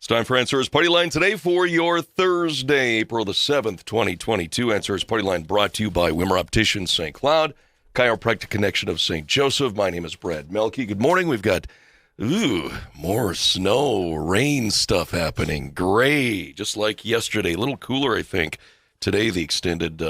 It's time for NRCS Partyline today for your Thursday, April the 7th, 2022. NRCS Partyline brought to you by Wimmer Opticians St. Cloud, Chiropractic Connection of St. Joseph. My name is Brad Melke. Good morning. We've got, more snow, rain stuff happening. Gray, just like yesterday. A little cooler, I think. Today, the extended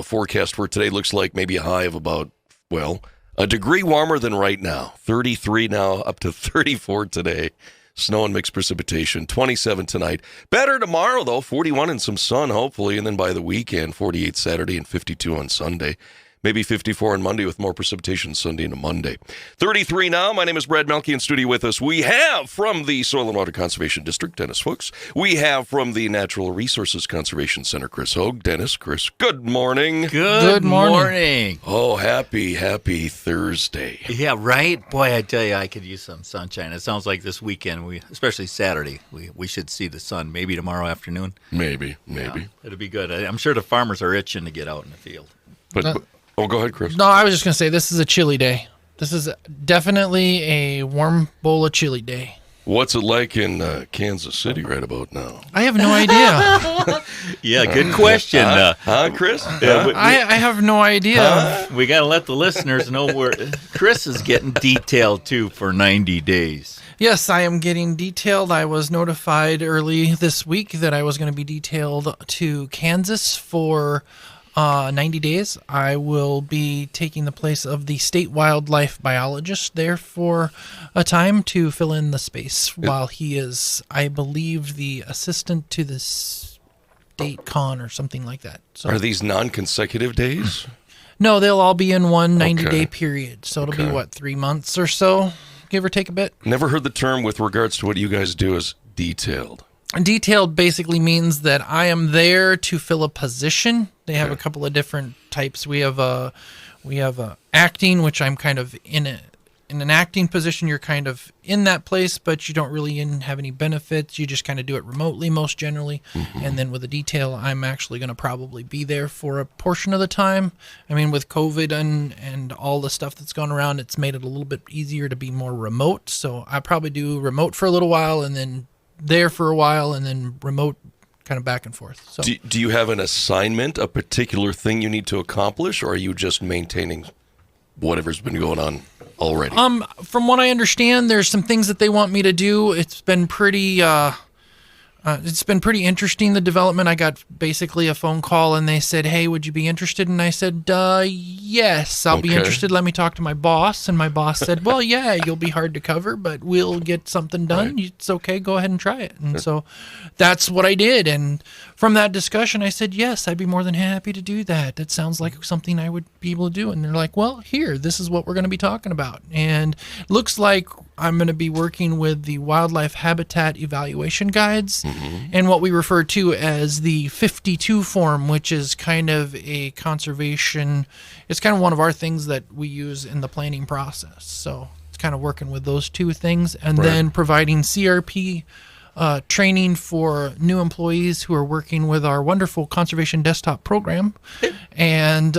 forecast for today looks like maybe a high of about, a degree warmer than right now. 33 now, up to 34 today. Snow and mixed precipitation, 27 tonight. Better tomorrow, though, 41 and some sun, hopefully. And then by the weekend, 48 Saturday and 52 on Sunday. Maybe 54 on Monday with more precipitation Sunday into Monday. 33 now. My name is Brad Melke. In studio with us, we have from the Soil and Water Conservation District, Dennis Fuchs. We have from the Natural Resources Conservation Center, Chris Hogge. Dennis, Chris, good morning. Good morning. Oh, happy Thursday. Yeah, right? Boy, I tell you, I could use some sunshine. It sounds like this weekend, especially Saturday, we should see the sun. Maybe tomorrow afternoon. Maybe. Yeah, it'll be good. I'm sure the farmers are itching to get out in the field. But go ahead, Chris. No, I was just going to say this is a chilly day. This is definitely a warm bowl of chili day. What's it like in Kansas City right about now? I have no idea. Yeah, good question. Chris? I have no idea. We got to let the listeners know where Chris is getting detailed, too, for 90 days. Yes, I am getting detailed. I was notified early this week that I was going to be detailed to Kansas for 90 days. I will be taking the place of the state wildlife biologist there for a time to fill in the space while he is, I believe, the assistant to the state con or something like that. So, are these non-consecutive days? No, they'll all be in one 90-day period. So it'll be, 3 months or so, give or take a bit? Never heard the term with regards to what you guys do as detailed. Detailed basically means that I am there to fill a position. They have a couple of different types. We have acting, which I'm kind of in an acting position. You're kind of in that place, but you don't really have any benefits. You just kind of do it remotely, most generally. Mm-hmm. And then with the detail, I'm actually going to probably be there for a portion of the time. I mean, with COVID and all the stuff that's gone around, it's made it a little bit easier to be more remote. So I probably do remote for a little while and then there for a while and then remote kind of back and forth. So do you have an assignment, a particular thing you need to accomplish, or are you just maintaining whatever's been going on already? From what I understand, there's some things that they want me to do. It's been pretty interesting, the development. I got basically a phone call and they said, "Hey, would you be interested?" And I said, yes, I'll be interested. Let me talk to my boss. And my boss said, "Well, yeah, you'll be hard to cover, but we'll get something done. Right. It's okay. Go ahead and try it." And so that's what I did. And from that discussion, I said, yes, I'd be more than happy to do that. That sounds like something I would be able to do. And they're like, "Well, here, this is what we're going to be talking about." And it looks like I'm going to be working with the wildlife habitat evaluation guides and what we refer to as the 52 form, which is kind of a conservation. It's kind of one of our things that we use in the planning process. So it's kind of working with those two things and then providing CRP training for new employees who are working with our wonderful conservation desktop program and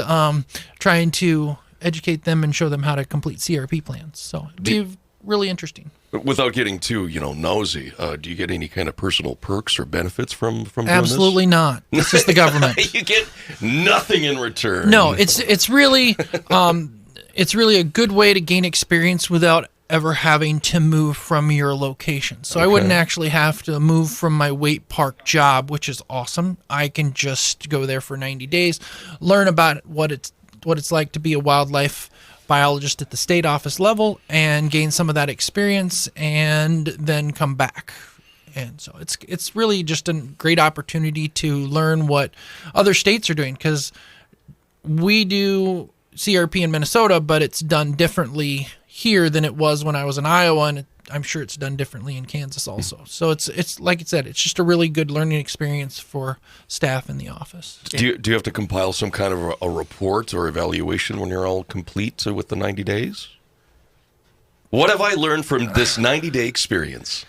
trying to educate them and show them how to complete CRP plans. So it'd be really interesting. Without getting too, nosy, do you get any kind of personal perks or benefits from doing Absolutely this? Not. It's just the government. You get nothing in return. No, it's really a good way to gain experience without ever having to move from your location. So I wouldn't actually have to move from my Waite Park job, which is awesome. I can just go there for 90 days, learn about what it's like to be a wildlife biologist at the state office level and gain some of that experience and then come back. And so it's really just a great opportunity to learn what other states are doing, because we do CRP in Minnesota, but it's done differently here than it was when I was in Iowa, and I'm sure it's done differently in Kansas also. So it's like I said, it's just a really good learning experience for staff in the office. Do you have to compile some kind of a report or evaluation when you're all complete with the 90 days? What have I learned from this 90-day experience?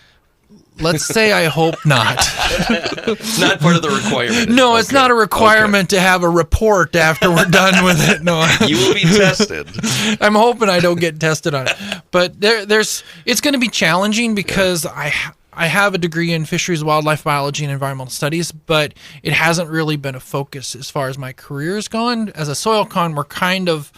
Let's say I hope not. It's not part of the requirement. No, it's not a requirement to have a report after we're done with it. No, you will be tested. I'm hoping I don't get tested on it, but it's going to be challenging because I have a degree in fisheries, wildlife biology, and environmental studies, but it hasn't really been a focus as far as my career has gone. As a soil con, we're kind of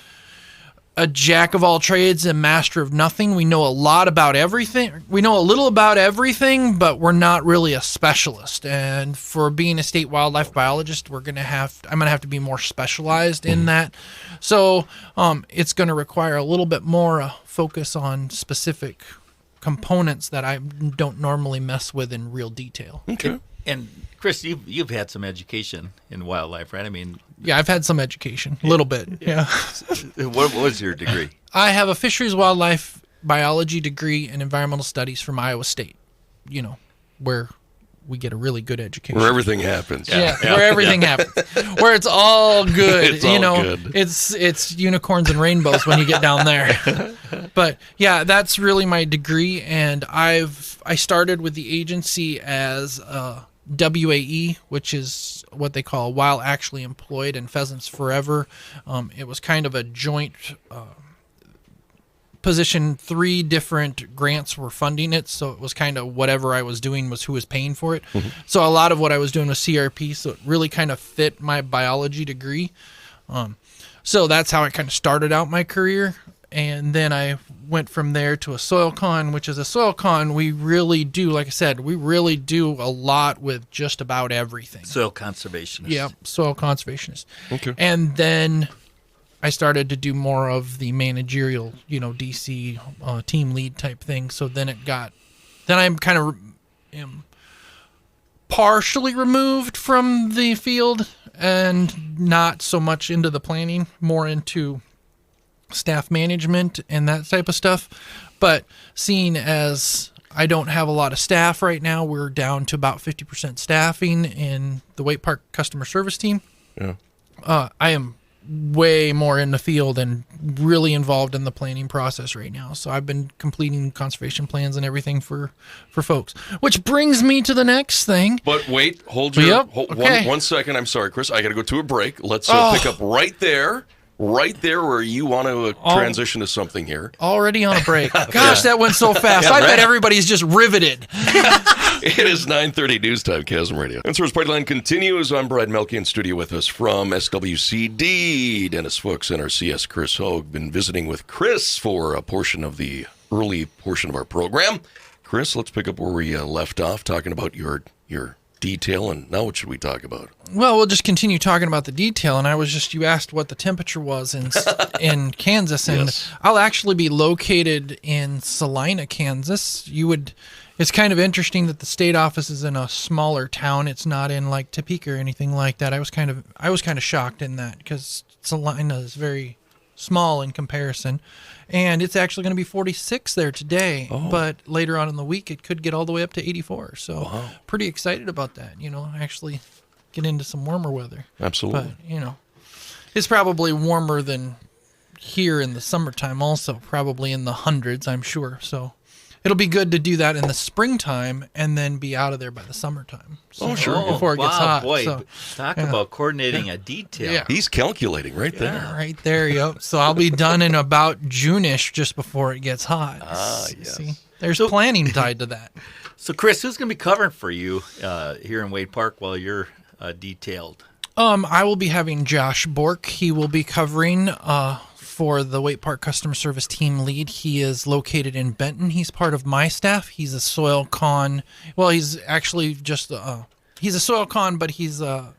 a jack of all trades and master of nothing. We know a lot about everything. We know a little about everything, but we're not really a specialist. And for being a state wildlife biologist, I'm gonna have to be more specialized in that. So it's gonna require a little bit more focus on specific components that I don't normally mess with in real detail. Okay. And Chris, you've had some education in wildlife, right? I mean, yeah, I've had some education, a little bit. Yeah. What was your degree? I have a fisheries, wildlife biology degree in environmental studies from Iowa State. You know, where we get a really good education. Where everything happens. Yeah, where everything happens. Where it's all good. It's all good. It's unicorns and rainbows when you get down there. But yeah, that's really my degree, and I started with the agency as WAE, which is what they call While Actually Employed and Pheasants Forever. It was kind of a joint position. 3 different grants were funding it, so it was kind of whatever I was doing was who was paying for it. So a lot of what I was doing was CRP, so it really kind of fit my biology degree. So that's how I kind of started out my career. And then I went from there to a soil con, which is a soil con. We really do, like I said, we really do a lot with just about everything. Soil conservationist. Yeah, soil conservationist. Okay. And then I started to do more of the managerial, DC team lead type thing. So then I'm kind of partially removed from the field and not so much into the planning, more into staff management and that type of stuff. But seeing as I don't have a lot of staff right now, we're down to about 50% staffing in the Waite Park customer service team. Yeah. I am way more in the field and really involved in the planning process right now. So I've been completing conservation plans and everything for folks, which brings me to the next thing. But wait, hold okay. one second. I'm sorry, Chris. I got to go to a break. Let's pick up right there where you want to transition to something here. Already on a break. Gosh, that went so fast. I bet everybody's just riveted. It is 9:30 news time, KASM Radio. NRCS Partyline continues. I'm Brad Melke in studio with us from SWCD. Dennis Fuchs, NRCS, Chris Hogge. Been visiting with Chris for a portion of the early portion of our program. Chris, let's pick up where we left off, talking about your detail, and now what should we talk about? Well, we'll just continue talking about the detail, and you asked what the temperature was in Kansas, and yes. I'll actually be located in Salina, Kansas. It's kind of interesting that the state office is in a smaller town. It's not in like Topeka or anything like that. I was kind of shocked in that because Salina is very small in comparison. And it's actually going to be 46 there today. But later on in the week, it could get all the way up to 84. So pretty excited about that, actually get into some warmer weather. Absolutely. But, it's probably warmer than here in the summertime also, probably in the hundreds, I'm sure. So it'll be good to do that in the springtime and then be out of there by the summertime. So, sure. Before it gets hot. Boy, so, talk about coordinating a detail. Yeah. He's calculating right there. Yeah, right there, yep. So I'll be done in about June-ish, just before it gets hot. Yes. See, there's planning tied to that. So, Chris, who's going to be covering for you here in Waite Park while you're detailed? I will be having Josh Bork. He will be covering for the Waite Park Customer Service Team Lead. He is located in Benton. He's part of my staff. He's a soil con. Well, he's actually just he's a soil con, but he's a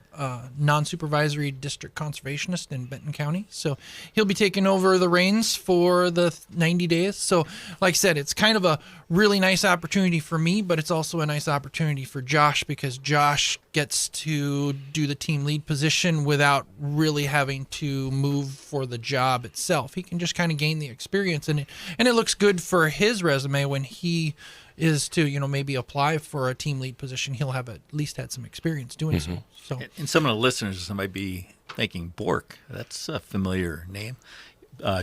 non-supervisory district conservationist in Benton County. So he'll be taking over the reins for the 90 days. So like I said, it's kind of a really nice opportunity for me, but it's also a nice opportunity for Josh because Josh gets to do the team lead position without really having to move for the job itself. He can just kind of gain the experience, and it looks good for his resume when he is to, maybe apply for a team lead position. He'll have at least had some experience doing so. And some of the listeners might be thinking, Bork, that's a familiar name.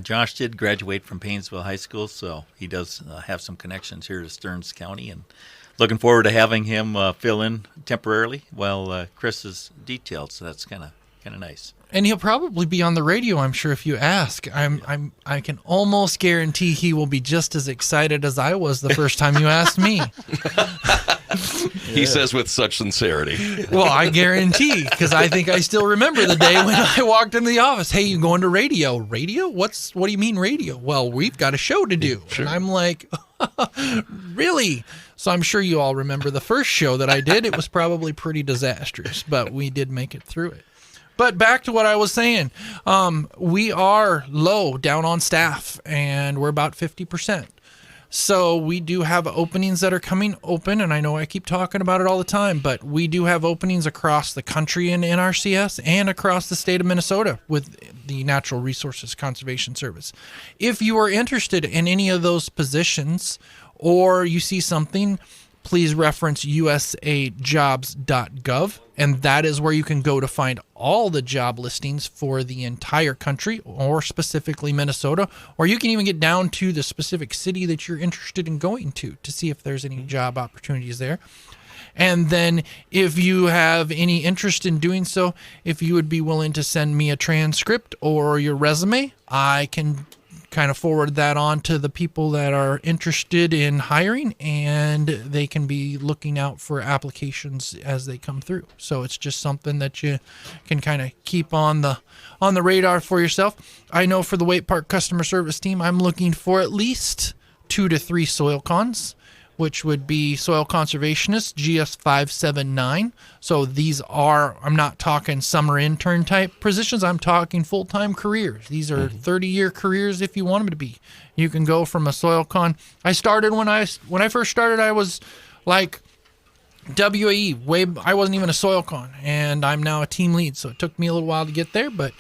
Josh did graduate from Paynesville High School, so he does have some connections here to Stearns County, and looking forward to having him fill in temporarily while Chris is detailed, so that's kind of nice. And he'll probably be on the radio, I'm sure, if you ask. I can almost guarantee he will be just as excited as I was the first time you asked me. He says with such sincerity. Well, I guarantee, because I think I still remember the day when I walked into the office. Hey, you going to radio? Radio? What do you mean radio? Well, we've got a show to do. Sure. And I'm like, really? So I'm sure you all remember the first show that I did. It was probably pretty disastrous, but we did make it through it. But back to what I was saying. We are low down on staff, and we're about 50%. So we do have openings that are coming open, and I know I keep talking about it all the time, but we do have openings across the country in NRCS and across the state of Minnesota with the Natural Resources Conservation Service. If you are interested in any of those positions or you see something, please reference usajobs.gov, and that is where you can go to find all the job listings for the entire country or specifically Minnesota, or you can even get down to the specific city that you're interested in going to see if there's any job opportunities there. And then if you have any interest in doing so, if you would be willing to send me a transcript or your resume, I can kind of forward that on to the people that are interested in hiring, and they can be looking out for applications as they come through. So it's just something that you can kind of keep on the radar for yourself. I know for the Waite Park customer service team, I'm looking for at least 2 to 3 soil cons, which would be Soil Conservationist, GS579. So these are, I'm not talking summer intern type positions, I'm talking full-time careers. These are 30-year careers if you want them to be. You can go from a soil con. I started when I first started, I was like WAE, I wasn't even a soil con, and I'm now a team lead. So it took me a little while to get there, but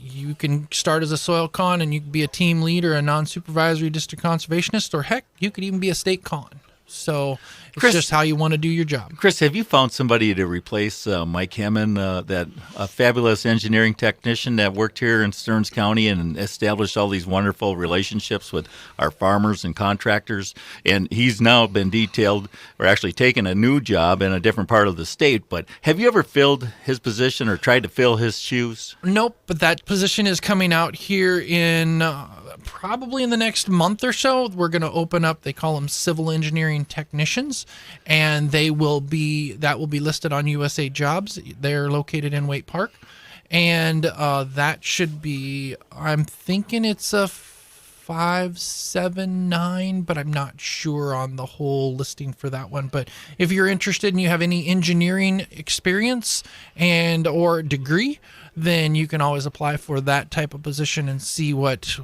you can start as a soil con and you can be a team lead or a non-supervisory district conservationist, or heck, you could even be a state con. So it's Chris, just how you want to do your job. Chris, have you found somebody to replace Mike Hammond, that a fabulous engineering technician that worked here in Stearns County and established all these wonderful relationships with our farmers and contractors? And he's now been detailed, or actually taken a new job in a different part of the state. But have you ever filled his position or tried to fill his shoes? Nope, but that position is coming out here in probably in the next month or so. We're going to open up, they call them civil engineering technicians, and that will be listed on USA Jobs. They're located in Waite Park, and that should be, I'm thinking it's a 579, but I'm not sure on the whole listing for that one. But if you're interested and you have any engineering experience and or degree, then you can always apply for that type of position and see if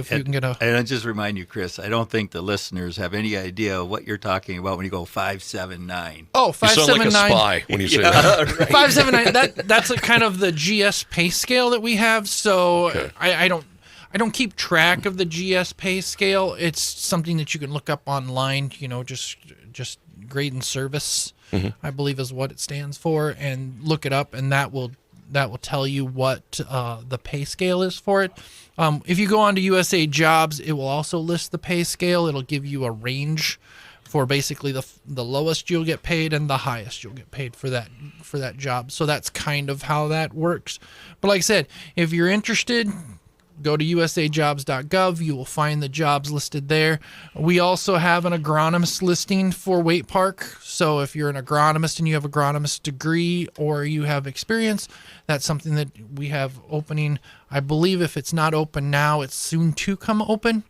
you can get a... And I just remind you, Chris, I don't think the listeners have any idea what you're talking about when you go 579. Oh, 579. You sound like a spy when you say that. Right. 579, that's a kind of the GS pay scale that we have. So okay. I don't keep track of the GS pay scale. It's something that you can look up online, just grade and service, I believe is what it stands for, and look it up, and that will tell you what the pay scale is for it. If you go on to USA Jobs, it will also list the pay scale. It'll give you a range for basically the lowest you'll get paid and the highest you'll get paid for that job. So that's kind of how that works. But like I said, if you're interested, go to usajobs.gov. You will find the jobs listed there. We also have an agronomist listing for Waite Park. So if you're an agronomist and you have an agronomist degree or you have experience, that's something that we have opening. I believe if it's not open now, it's soon to come open.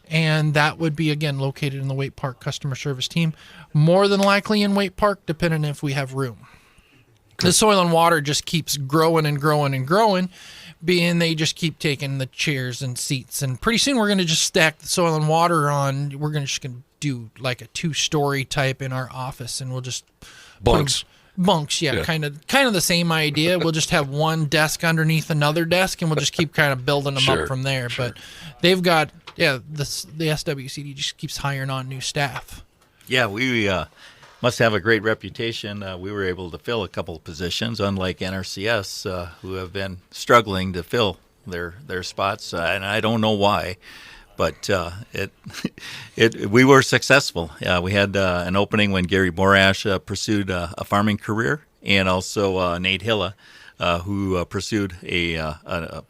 And that would be, again, located in the Waite Park customer service team. More than likely in Waite Park, depending if we have room. The soil and water just keeps growing and growing and growing, being they just keep taking the chairs and seats. And pretty soon we're going to just stack the soil and water on. We're just going to do like a 2-story type in our office, and we'll just... Bunks. Yeah. Kind of the same idea. We'll just have one desk underneath another desk, and we'll just keep kind of building them up from there. Sure. But they've got, the SWCD just keeps hiring on new staff. Yeah, we must have a great reputation. We were able to fill a couple of positions, unlike NRCS, who have been struggling to fill their spots, and I don't know why. But we were successful. We had an opening when Gary Morash pursued a farming career, and also Nate Hilla, who pursued a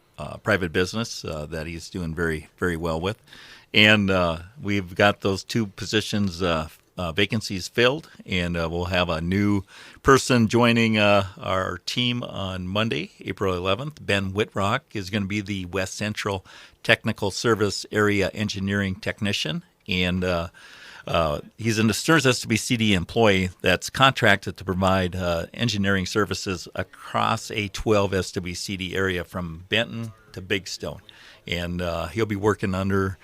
private business that he's doing very, very well with. And we've got those 2 positions vacancies filled, and we'll have a new person joining our team on Monday, April 11th. Ben Whitrock is going to be the West Central Technical Service Area Engineering Technician, and he's a Stearns SWCD employee that's contracted to provide engineering services across a 12 SWCD area from Benton to Big Stone. And he'll be working under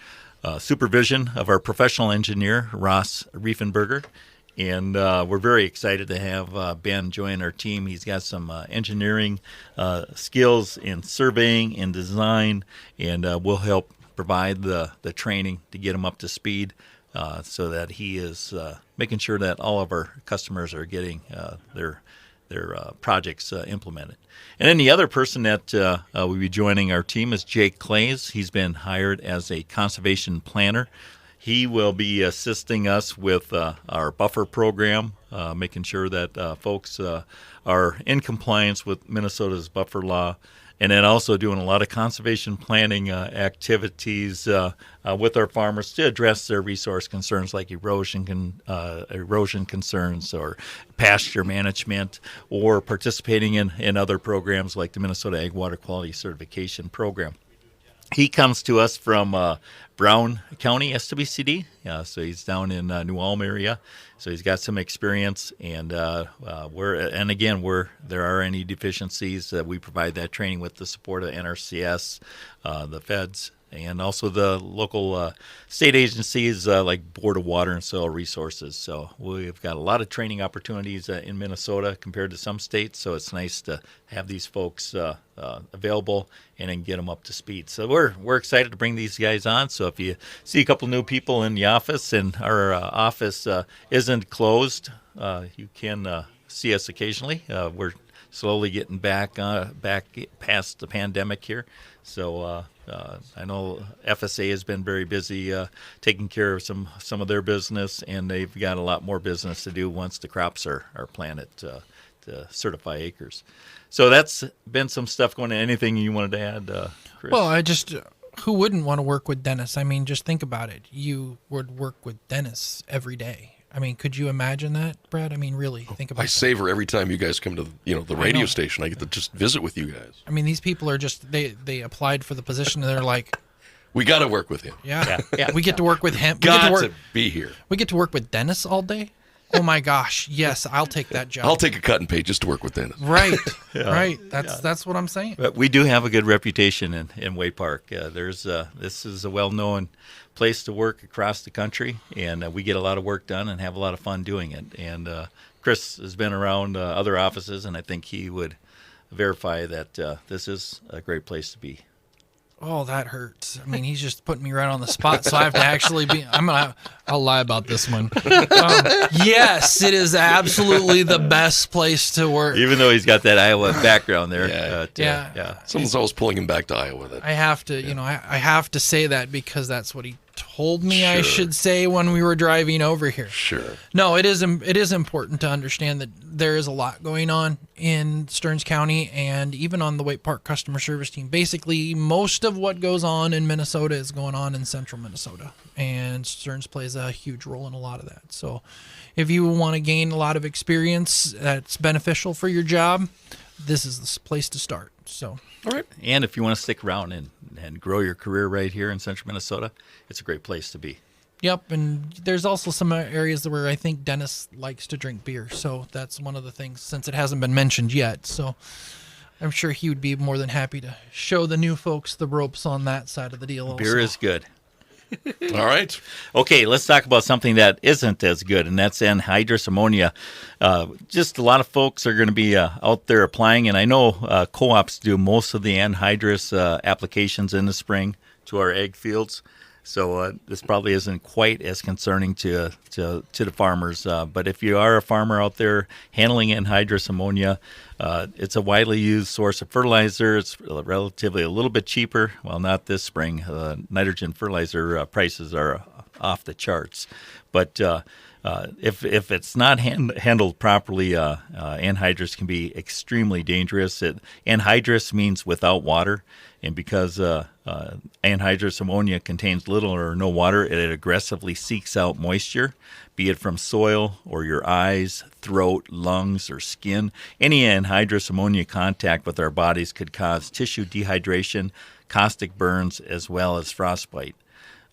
supervision of our professional engineer, Ross Riefenberger. And we're very excited to have Ben join our team. He's got some engineering skills in surveying and design, and we'll help provide the training to get him up to speed so that he is making sure that all of our customers are getting their projects implemented. And then the other person that will be joining our team is Jake Clays. He's been hired as a conservation planner. He will be assisting us with our buffer program, making sure that folks are in compliance with Minnesota's buffer law, and then also doing a lot of conservation planning activities with our farmers to address their resource concerns like erosion concerns or pasture management, or participating in other programs like the Minnesota Ag Water Quality Certification Program. He comes to us from Brown County SWCD, so he's down in New Ulm area. So he's got some experience, and there are any deficiencies, we provide that training with the support of NRCS, the feds, and also the local state agencies like Board of Water and Soil Resources. So we've got a lot of training opportunities in Minnesota compared to some states, so it's nice to have these folks available and then get them up to speed. So we're excited to bring these guys on. So if you see a couple new people in the office, and our office isn't closed, you can see us occasionally. We're slowly getting back past the pandemic here. So I know FSA has been very busy taking care of some of their business, and they've got a lot more business to do once the crops are planted to certify acres. So that's been some stuff going on. Anything you wanted to add, Chris? Well, who wouldn't want to work with Dennis? I mean, just think about it. You would work with Dennis every day. I mean, could you imagine that, Brad? I mean, really, think about it. I savor every time you guys come to the radio station. I get to just visit with you guys. I mean, these people are just, they applied for the position, and they're like, we got to work with him. Yeah. We get to work with him. Got to be here. We get to work with Dennis all day? Oh, my gosh. Yes, I'll take that job. I'll take a cut and pay just to work with Dennis. Right. Right. That's what I'm saying. But we do have a good reputation in Way Park. This is a well-known place to work across the country, and we get a lot of work done and have a lot of fun doing it. And Chris has been around other offices, and I think he would verify that this is a great place to be. Oh, that hurts. I mean, he's just putting me right on the spot, so I have to actually be. I'll lie about this one. Yes, it is absolutely the best place to work. Even though he's got that Iowa background there. Yeah. Someone's always pulling him back to Iowa. I have to, I have to say that because that's what he told me Sure. I should say when we were driving over here. Sure. No, it is important to understand that there is a lot going on in Stearns County and even on the Waite Park customer service team. Basically, most of what goes on in Minnesota is going on in central Minnesota, and Stearns plays a huge role in a lot of that. So if you want to gain a lot of experience that's beneficial for your job, this is the place to start. So, all right. And if you want to stick around and grow your career right here in central Minnesota, it's a great place to be. Yep, and there's also some areas where I think Dennis likes to drink beer, so that's one of the things, since it hasn't been mentioned yet. So I'm sure he would be more than happy to show the new folks the ropes on that side of the deal. Beer is good. All right. Okay, let's talk about something that isn't as good, and that's anhydrous ammonia. Just a lot of folks are going to be out there applying, and I know co-ops do most of the anhydrous applications in the spring to our ag fields. So this probably isn't quite as concerning to the farmers. But if you are a farmer out there handling anhydrous ammonia, it's a widely used source of fertilizer. It's relatively a little bit cheaper. Well, not this spring. Nitrogen fertilizer prices are off the charts. But If it's not handled properly, anhydrous can be extremely dangerous. Anhydrous means without water, and because anhydrous ammonia contains little or no water, it aggressively seeks out moisture, be it from soil or your eyes, throat, lungs, or skin. Any anhydrous ammonia contact with our bodies could cause tissue dehydration, caustic burns, as well as frostbite.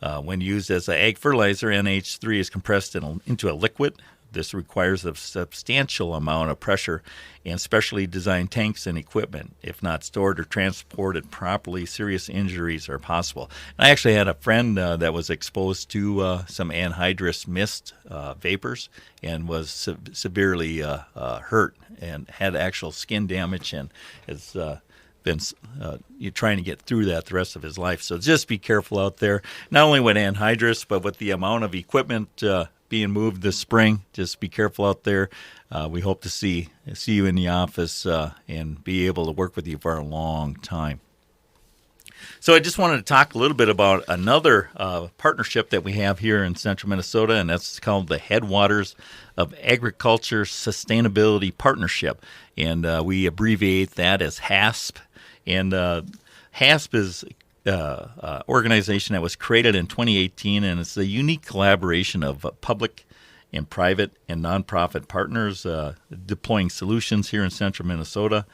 When used as an ag fertilizer, NH3 is compressed into a liquid. This requires a substantial amount of pressure and specially designed tanks and equipment. If not stored or transported properly, serious injuries are possible. I actually had a friend that was exposed to some anhydrous mist vapors and was severely hurt and had actual skin damage and has been you're trying to get through that the rest of his life. So just be careful out there, not only with anhydrous, but with the amount of equipment being moved this spring. Just be careful out there. We hope to see you in the office and be able to work with you for a long time. So I just wanted to talk a little bit about another partnership that we have here in central Minnesota, and that's called the Headwaters of Agriculture Sustainability Partnership. And we abbreviate that as HASP. And HASP is an organization that was created in 2018, and it's a unique collaboration of public and private and nonprofit partners deploying solutions here in central Minnesota.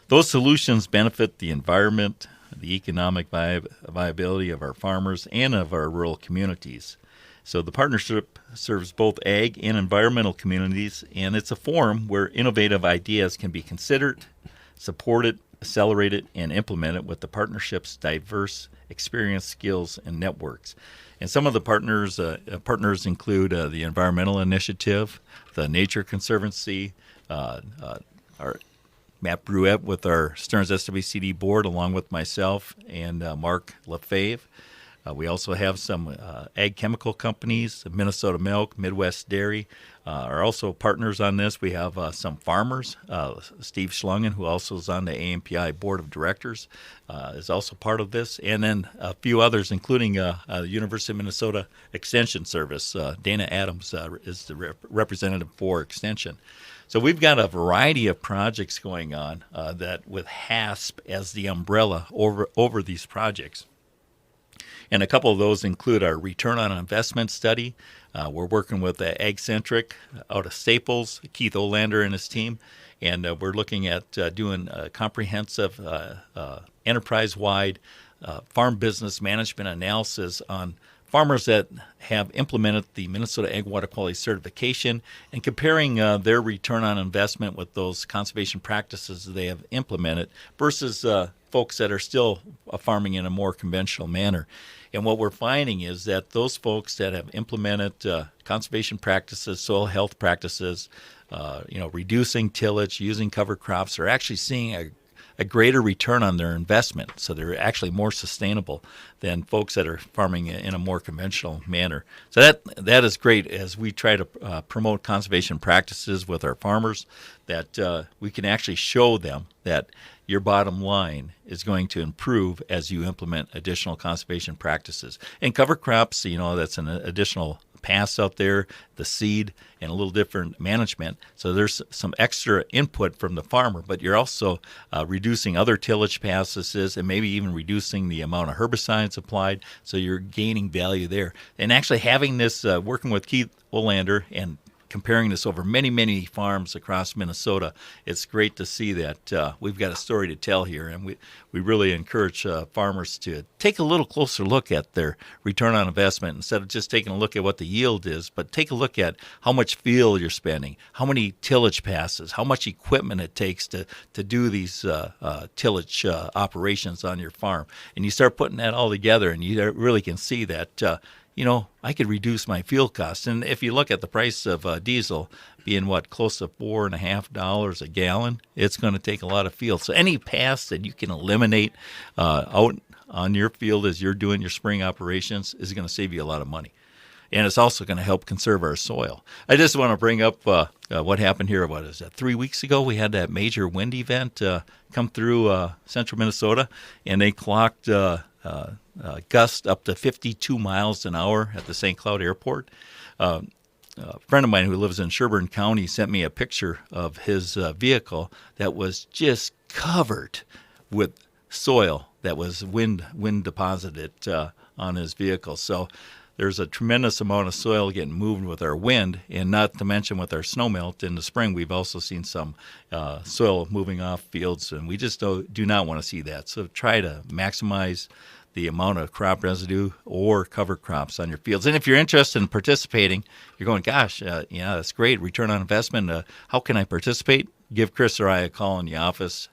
Those solutions benefit the environment, the economic viability of our farmers, and of our rural communities. So the partnership serves both ag and environmental communities, and it's a forum where innovative ideas can be considered, supported, accelerated, and implemented with the partnership's diverse experience, skills, and networks. And some of the partners include the Environmental Initiative, the Nature Conservancy, our Matt Bruette with our Stearns SWCD board, along with myself and Mark Lefebvre. We also have some ag chemical companies, Minnesota Milk, Midwest Dairy, are also partners on this. We have some farmers. Steve Schlungen, who also is on the AMPI board of directors, is also part of this. And then a few others, including the University of Minnesota Extension Service. Dana Adams is the representative for Extension. So we've got a variety of projects going on that with HASP as the umbrella over these projects. And a couple of those include our return on investment study. We're working with AgCentric out of Staples, Keith Olander and his team, and we're looking at doing a comprehensive enterprise-wide farm business management analysis on farmers that have implemented the Minnesota Ag Water Quality Certification and comparing their return on investment with those conservation practices they have implemented versus folks that are still farming in a more conventional manner. And what we're finding is that those folks that have implemented conservation practices, soil health practices, reducing tillage, using cover crops, are actually seeing a greater return on their investment. So they're actually more sustainable than folks that are farming in a more conventional manner. So that is great as we try to promote conservation practices with our farmers, that we can actually show them that your bottom line is going to improve as you implement additional conservation practices. And cover crops, that's an additional pass out there, the seed, and a little different management. So there's some extra input from the farmer, but you're also reducing other tillage passes and maybe even reducing the amount of herbicides applied. So you're gaining value there. And actually having this, working with Keith Olander and comparing this over many, many farms across Minnesota, it's great to see that we've got a story to tell here, and we really encourage farmers to take a little closer look at their return on investment instead of just taking a look at what the yield is, but take a look at how much fuel you're spending, how many tillage passes, how much equipment it takes to do these tillage operations on your farm. And you start putting that all together, and you really can see that I could reduce my fuel costs. And if you look at the price of diesel being, close to $4.50 a gallon, it's going to take a lot of fuel. So any pass that you can eliminate out on your field as you're doing your spring operations is going to save you a lot of money. And it's also going to help conserve our soil. I just want to bring up what happened here. 3 weeks ago? We had that major wind event come through central Minnesota, and they clocked gust up to 52 miles an hour at the St. Cloud Airport. friend of mine who lives in Sherburne County sent me a picture of his vehicle that was just covered with soil that was wind deposited on his vehicle. So there's a tremendous amount of soil getting moved with our wind, and not to mention with our snow melt in the spring, we've also seen some soil moving off fields, and we just do not want to see that. So try to maximize the amount of crop residue or cover crops on your fields. And if you're interested in participating, you're going, gosh, yeah, that's great, return on investment. How can I participate? Give Chris or I a call in the office,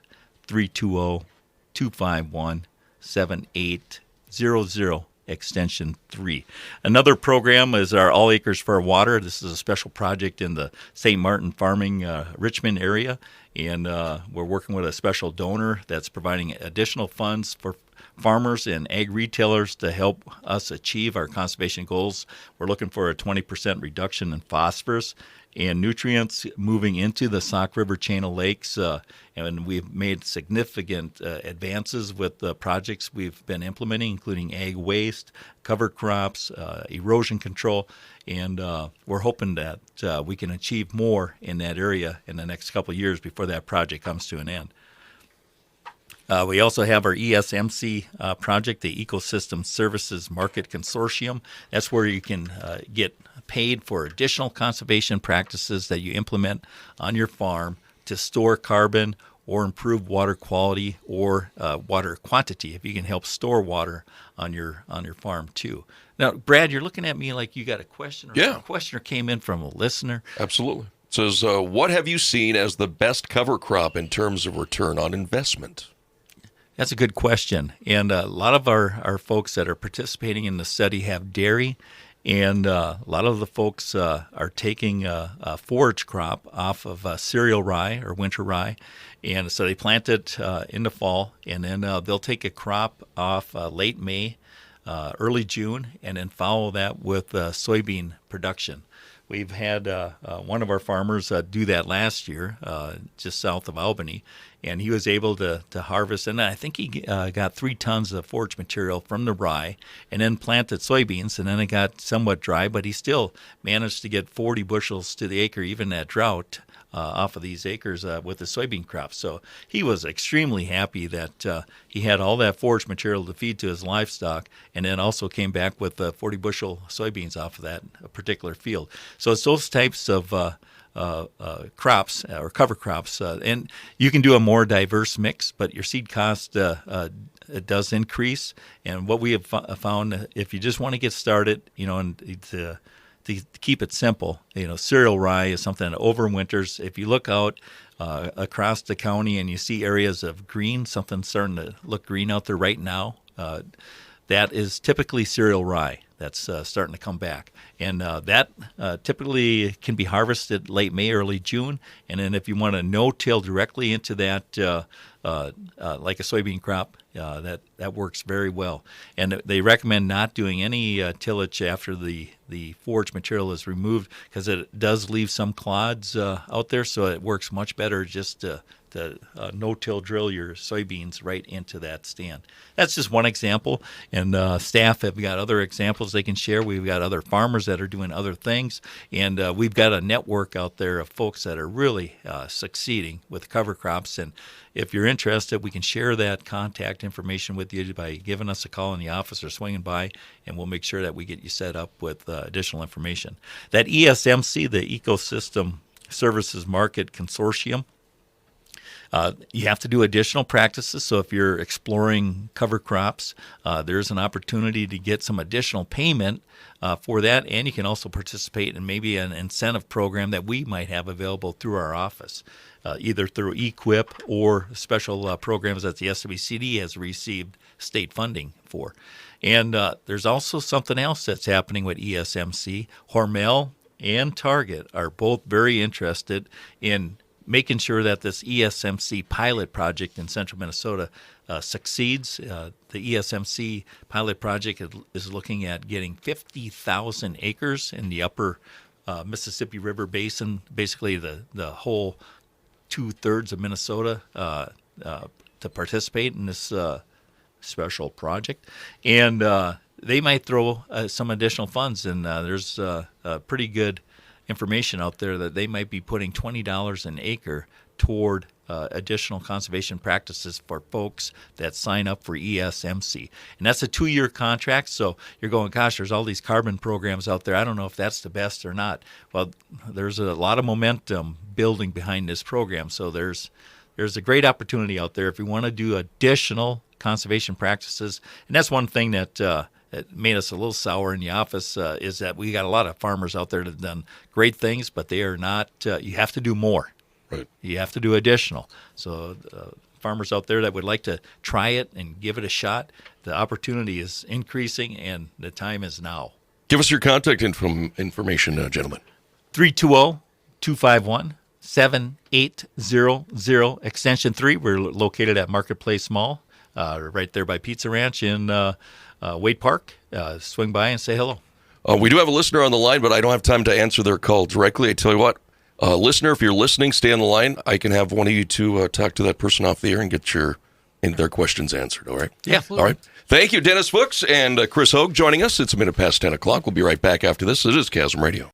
320-251-7800. Extension 3. Another program is our All Acres for Water. This is a special project in the St. Martin farming Richmond area, and we're working with a special donor that's providing additional funds for farmers and ag retailers to help us achieve our conservation goals. We're looking for a 20% reduction in phosphorus and nutrients moving into the Sauk River chain of lakes, and we've made significant advances with the projects we've been implementing, including ag waste, cover crops, erosion control, and we're hoping that we can achieve more in that area in the next couple of years before that project comes to an end. We also have our ESMC project, the Ecosystem Services Market Consortium. That's where you can get paid for additional conservation practices that you implement on your farm to store carbon or improve water quality or water quantity, if you can help store water on your farm too. Now, Brad, you're looking at me like you got a question. Yeah. A question came in from a listener. Absolutely. It says, what have you seen as the best cover crop in terms of return on investment? That's a good question. And a lot of our folks that are participating in the study have dairy, and a lot of the folks are taking a forage crop off of cereal rye or winter rye. And so they plant it in the fall, and then they'll take a crop off late May, early June, and then follow that with soybean production. We've had one of our farmers do that last year, just south of Albany, and he was able to harvest, and I think he got 3 tons of forage material from the rye, and then planted soybeans, and then it got somewhat dry, but he still managed to get 40 bushels to the acre, even at drought, off of these acres with the soybean crop. So he was extremely happy that he had all that forage material to feed to his livestock, and then also came back with 40 bushel soybeans off of that particular field. So it's those types of crops or cover crops, and you can do a more diverse mix, but your seed cost it does increase. And what we have found, if you just want to get started, and to keep it simple, cereal rye is something that overwinters. If you look out across the county and you see areas of green, something starting to look green out there right now, that is typically cereal rye that's starting to come back. And that typically can be harvested late May, early June. And then if you want to no-till directly into that, like a soybean crop, that works very well. And they recommend not doing any tillage after the forage material is removed, because it does leave some clods out there, so it works much better just to no-till drill your soybeans right into that stand. That's just one example, and staff have got other examples they can share. We've got other farmers that are doing other things, and we've got a network out there of folks that are really succeeding with cover crops. And if you're interested, we can share that contact information with you by giving us a call in the office or swinging by, and we'll make sure that we get you set up with additional information. That ESMC, the Ecosystem Services Market Consortium, you have to do additional practices. So if you're exploring cover crops, there's an opportunity to get some additional payment for that, and you can also participate in maybe an incentive program that we might have available through our office, either through EQIP or special programs that the SWCD has received state funding for. And there's also something else that's happening with ESMC. Hormel and Target are both very interested in making sure that this ESMC pilot project in central Minnesota succeeds. The ESMC pilot project is looking at getting 50,000 acres in the upper Mississippi River Basin, basically the whole 2/3 of Minnesota, to participate in this special project. And they might throw some additional funds, and there's a pretty good information out there that they might be putting $20 an acre toward additional conservation practices for folks that sign up for ESMC. And that's a 2-year contract, so you're going, gosh, there's all these carbon programs out there. I don't know if that's the best or not. Well, there's a lot of momentum building behind this program, so there's a great opportunity out there if you want to do additional conservation practices. And that's one thing that made us a little sour in the office is that we got a lot of farmers out there that have done great things, but they are not, you have to do more. Right. You have to do additional. So farmers out there that would like to try it and give it a shot, the opportunity is increasing and the time is now. Give us your contact information, gentlemen. 320-251-7800, extension 3. We're located at Marketplace Mall, right there by Pizza Ranch in Wade Park. Swing by and say hello. We do have a listener on the line, but I don't have time to answer their call directly. I tell you what, listener, if you're listening, stay on the line. I can have one of you two talk to that person off the air and get their questions answered, all right? Yeah. Absolutely. All right. Thank you, Dennis Fuchs and Chris Hogge joining us. It's a minute past 10 o'clock. We'll be right back after this. It is KASM Radio.